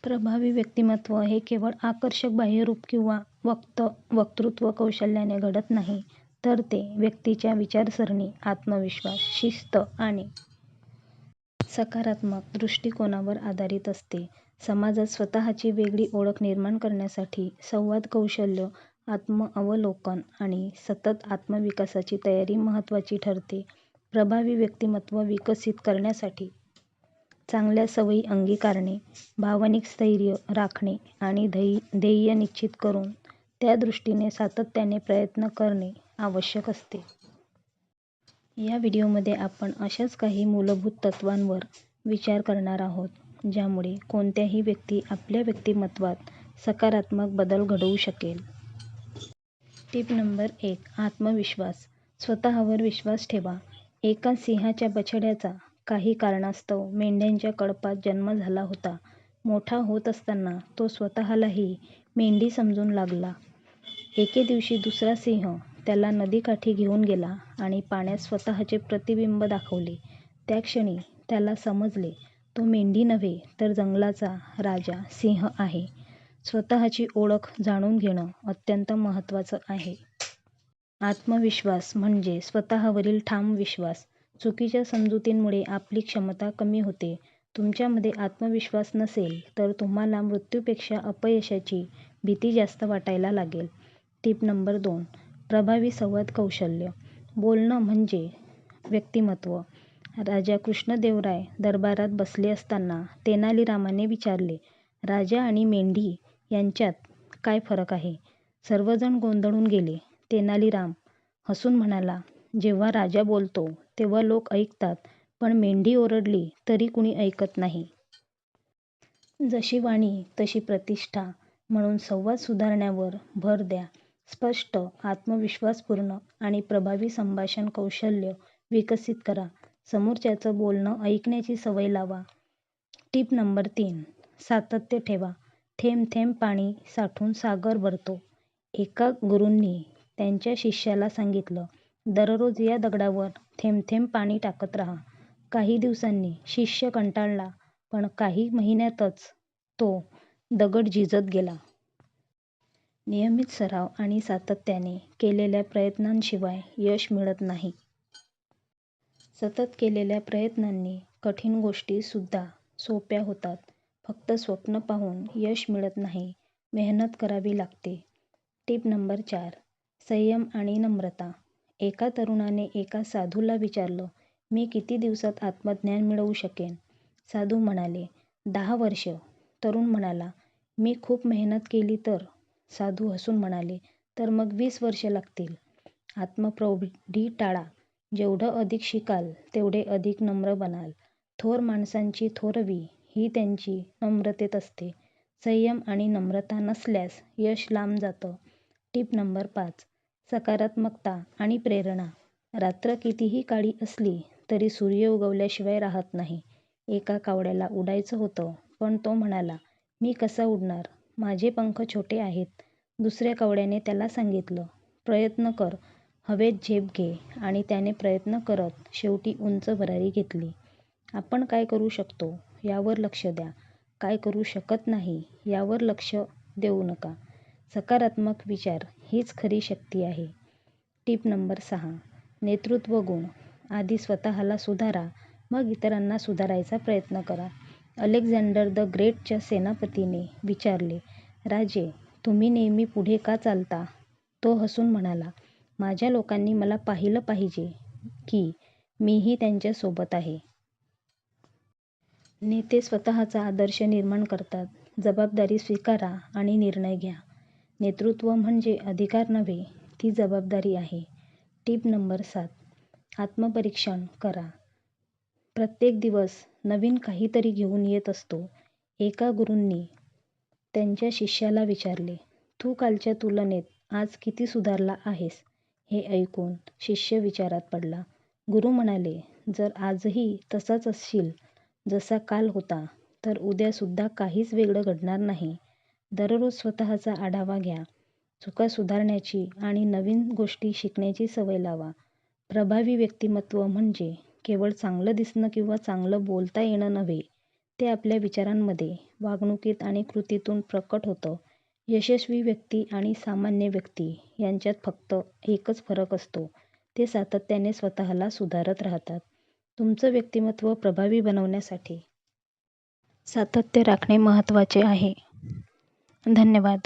प्रभावी व्यक्तिमत्व हे केवळ आकर्षक बाह्यरूप किंवा वक्तृत्व कौशल्याने घडत नाही, तर ते व्यक्तीच्या विचारसरणी, आत्मविश्वास, शिस्त आणि सकारात्मक दृष्टिकोनावर आधारित असते. समाजात स्वतःची वेगळी ओळख निर्माण करण्यासाठी संवाद कौशल्य, आत्म-अवलोकन आणि सतत आत्मविकासाची तयारी महत्त्वाची ठरते. प्रभावी व्यक्तिमत्व विकसित करण्यासाठी चांगल्या सवयी अंगीकारणे, भावनिक स्थैर्य राखणे आणि ध्येय निश्चित करून त्या दृष्टीने सातत्याने प्रयत्न करणे आवश्यक असते. या व्हिडिओमध्ये आपण अशाच काही मूलभूत तत्त्वांवर विचार करणार आहोत, ज्यामुळे कोणत्याही व्यक्ती आपल्या व्यक्तिमत्त्वात सकारात्मक बदल घडवू शकेल. Tip number 1. आत्मविश्वास. स्वतःवर विश्वास ठेवा. एका सिंहाच्या बछड्याचा काही कारणास्तव मेंढ्यांच्या कळपात जन्म झाला होता. मोठा होत असताना तो स्वतःलाही मेंढी समजून लागला. एके दिवशी दुसरा सिंह त्याला नदीकाठी घेऊन गेला आणि पाण्यात स्वतःचे प्रतिबिंब दाखवले. त्या क्षणी त्याला समजले, तो मेंढी नव्हे, तर जंगलाचा राजा सिंह आहे. स्वतःची ओळख जाणून घेणं अत्यंत महत्त्वाचं आहे. आत्मविश्वास म्हणजे स्वतःवरील ठाम विश्वास. चुकीच्या समजुतींमुळे आपली क्षमता कमी होते. तुमच्यामध्ये आत्मविश्वास नसेल तर तुम्हाला मृत्यूपेक्षा अपयशाची भीती जास्त वाटायला लागेल. Tip number 2. प्रभावी संवाद कौशल्य. बोलणं म्हणजे व्यक्तिमत्व. राजा कृष्णदेवराय दरबारात बसले असताना तेनालीरामाने विचारले, राजा आणि मेंढी यांच्यात काय फरक आहे? सर्वजण गोंधळून गेले. तेनालीराम हसून म्हणाला, जेव्हा राजा बोलतो तेव्हा लोक ऐकतात, पण मेंढी ओरडली तरी कुणी ऐकत नाही. जशी वाणी तशी प्रतिष्ठा. म्हणून संवाद सुधारण्यावर भर द्या. स्पष्ट, आत्मविश्वासपूर्ण आणि प्रभावी संभाषण कौशल्य विकसित करा. समोरच्याचं बोलणं ऐकण्याची सवय लावा. Tip number 3. सातत्य ठेवा. थेंब थेंब पाणी साठून सागर भरतो. एका गुरूंनी त्यांच्या शिष्याला सांगितलं, दररोज या दगडावर थेंब थेंब पाणी टाकत राहा. काही दिवसांनी शिष्य कंटाळला, पण काही महिन्यातच तो दगड झिजत गेला. नियमित सराव आणि सातत्याने केलेल्या प्रयत्नांशिवाय यश मिळत नाही. सतत केलेल्या प्रयत्नांनी कठीण गोष्टी सुद्धा सोप्या होतात. फक्त स्वप्न पाहून यश मिळत नाही, मेहनत करावी लागते. Tip number 4. संयम आणि नम्रता. एका तरुणाने एका साधूला विचारलं, मी किती दिवसात आत्मज्ञान मिळवू शकेन? साधू म्हणाले, 10 वर्ष. तरुण म्हणाला, मी खूप मेहनत केली तर? साधू हसून म्हणाले, तर मग 20 वर्ष लागतील. आत्मप्रौढी टाळा. जेवढं अधिक शिकाल तेवढे अधिक नम्र बनाल. थोर माणसांची थोरवी ही त्यांची नम्रतेत असते. संयम आणि नम्रता नसल्यास यश लांब जातं. Tip number 5. सकारात्मकता आणि प्रेरणा. रात्र कितीही काळी असली तरी सूर्य उगवल्याशिवाय राहत नाही. एका कावळ्याला उडायचं होतं, पण तो म्हणाला, मी कसा उडणार? माझे पंख छोटे आहेत. दुसऱ्या कावळ्याने त्याला सांगितलं, प्रयत्न कर, हवेत झेप घे, आणि त्याने प्रयत्न करत शेवटी उंच भरारी घेतली. आपण काय करू शकतो यावर लक्ष द्या. काय करू शकत नाही यावर लक्ष देऊ नका. सकारात्मक विचार हीच खरी शक्ती आहे. Tip number 6. नेतृत्व गुण. आधी स्वतःला सुधारा, मग इतरांना सुधारायचा प्रयत्न करा. अलेक्झांडर द ग्रेटच्या सेनापतीने विचारले, राजे, तुम्ही नेहमी पुढे का चालता? तो हसून म्हणाला, माझ्या लोकांनी मला पाहिलं पाहिजे की मीही त्यांच्या सोबत आहे. नेते स्वतःचा आदर्श निर्माण करतात. जबाबदारी स्वीकारा आणि निर्णय घ्या. नेतृत्व म्हणजे अधिकार नव्हे, ती जबाबदारी आहे. Tip number 7. आत्मपरीक्षण करा. प्रत्येक दिवस नवीन काहीतरी घेऊन येत असतो. एका गुरूंनी त्यांच्या शिष्याला विचारले, तू कालच्या तुलनेत आज किती सुधारला आहेस? हे ऐकून शिष्य विचारात पडला. गुरु म्हणाले, जर आजही तसाच असशील जसा काल होता, तर उद्यासुद्धा काहीच वेगळं घडणार नाही. दररोज स्वतःचा आढावा घ्या. चुका सुधारण्याची आणि नवीन गोष्टी शिकण्याची सवय लावा. प्रभावी व्यक्तिमत्व म्हणजे केवळ चांगलं दिसणं किंवा चांगलं बोलता येणं नव्हे, ते आपल्या विचारांमध्ये वागणुकीत आणि कृतीतून प्रकट होतं. यशस्वी व्यक्ती आणि सामान्य व्यक्ती यांच्यात फक्त एकच फरक असतो, ते सातत्याने स्वतःला सुधारत राहतात. तुमचं व्यक्तिमत्व प्रभावी बनवण्यासाठी सातत्य राखणे महत्त्वाचे आहे. धन्यवाद.